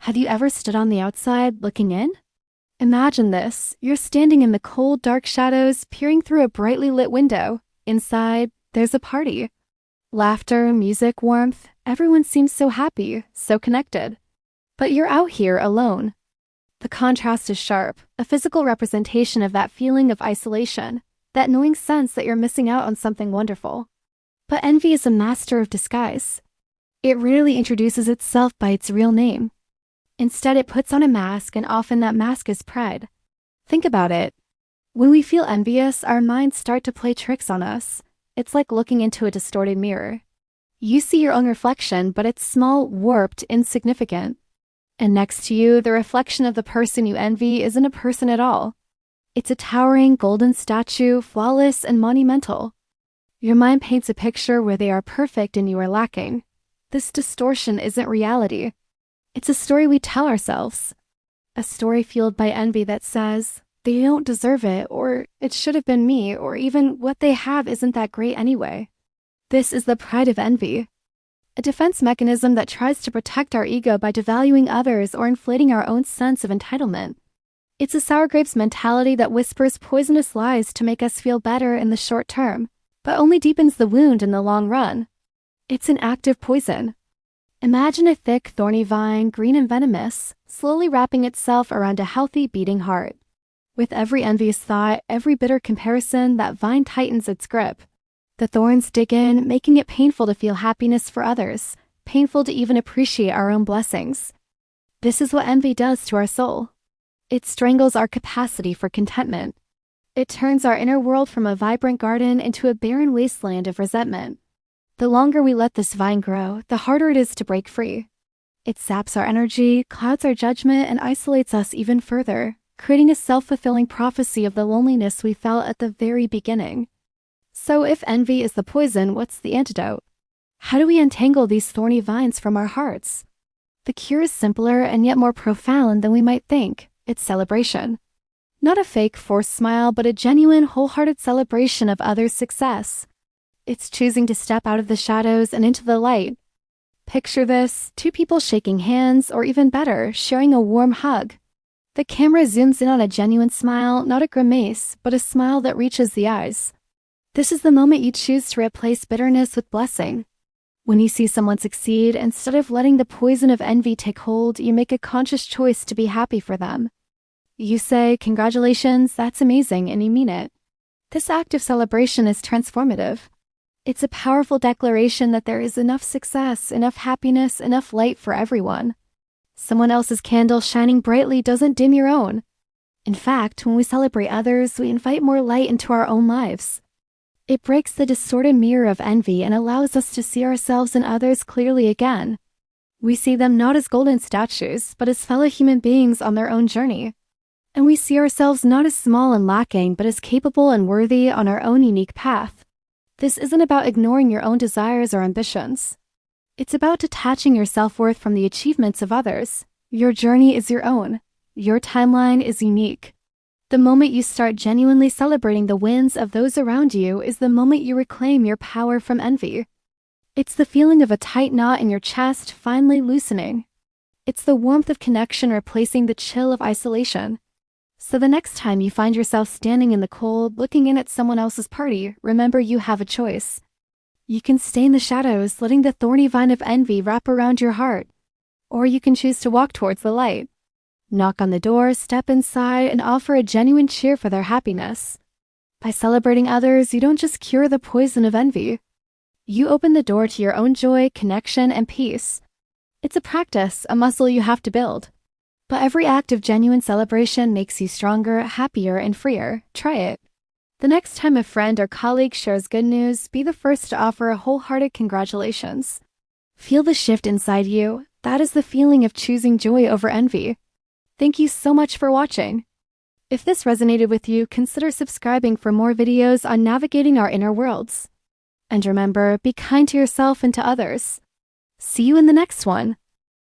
Have you ever stood on the outside looking in? Imagine this. You're standing in the cold, dark shadows, peering through a brightly lit window. Inside, there's a party. Laughter, music, warmth. Everyone seems so happy, so connected. But you're out here alone. The contrast is sharp, a physical representation of that feeling of isolation, that knowing sense that you're missing out on something wonderful. But envy is a master of disguise. It rarely introduces itself by its real name. Instead, it puts on a mask, and often that mask is pride. Think about it. When we feel envious, our minds start to play tricks on us. It's like looking into a distorted mirror. You see your own reflection, but it's small, warped, insignificant. And next to you, the reflection of the person you envy isn't a person at all. It's a towering golden statue, flawless and monumental. Your mind paints a picture where they are perfect and you are lacking. This distortion isn't reality. It's a story we tell ourselves. A story fueled by envy that says, they don't deserve it, or it should have been me, or even what they have isn't that great anyway. This is the pride of envy. A defense mechanism that tries to protect our ego by devaluing others or inflating our own sense of entitlement. It's a sour grapes mentality that whispers poisonous lies to make us feel better in the short term, but only deepens the wound in the long run. It's an active poison. Imagine a thick, thorny vine, green and venomous, slowly wrapping itself around a healthy, beating heart. With every envious thought, every bitter comparison, that vine tightens its grip. The thorns dig in, making it painful to feel happiness for others, painful to even appreciate our own blessings. This is what envy does to our soul. It strangles our capacity for contentment. It turns our inner world from a vibrant garden into a barren wasteland of resentment. The longer we let this vine grow, the harder it is to break free. It saps our energy, clouds our judgment, and isolates us even further, creating a self-fulfilling prophecy of the loneliness we felt at the very beginning. So if envy is the poison, what's the antidote? How do we untangle these thorny vines from our hearts? The cure is simpler and yet more profound than we might think. It's celebration. Not a fake, forced smile, but a genuine, wholehearted celebration of others' success. It's choosing to step out of the shadows and into the light. Picture this, two people shaking hands, or even better, sharing a warm hug. The camera zooms in on a genuine smile, not a grimace, but a smile that reaches the eyes. This is the moment you choose to replace bitterness with blessing. When you see someone succeed, instead of letting the poison of envy take hold, you make a conscious choice to be happy for them. You say, "Congratulations, that's amazing," and you mean it. This act of celebration is transformative. It's a powerful declaration that there is enough success, enough happiness, enough light for everyone. Someone else's candle shining brightly doesn't dim your own. In fact, when we celebrate others, we invite more light into our own lives. It breaks the distorted mirror of envy and allows us to see ourselves and others clearly again. We see them not as golden statues, but as fellow human beings on their own journey. And we see ourselves not as small and lacking, but as capable and worthy on our own unique path. This isn't about ignoring your own desires or ambitions. It's about detaching your self-worth from the achievements of others. Your journey is your own. Your timeline is unique. The moment you start genuinely celebrating the wins of those around you is the moment you reclaim your power from envy. It's the feeling of a tight knot in your chest finally loosening. It's the warmth of connection replacing the chill of isolation. So the next time you find yourself standing in the cold, looking in at someone else's party, remember you have a choice. You can stay in the shadows, letting the thorny vine of envy wrap around your heart. Or you can choose to walk towards the light. Knock on the door, step inside, and offer a genuine cheer for their happiness. By celebrating others, you don't just cure the poison of envy. You open the door to your own joy, connection, and peace. It's a practice, a muscle you have to build. But every act of genuine celebration makes you stronger, happier, and freer. Try it. The next time a friend or colleague shares good news, be the first to offer a wholehearted congratulations. Feel the shift inside you. That is the feeling of choosing joy over envy. Thank you so much for watching. If this resonated with you, consider subscribing for more videos on navigating our inner worlds. And remember, be kind to yourself and to others. See you in the next one.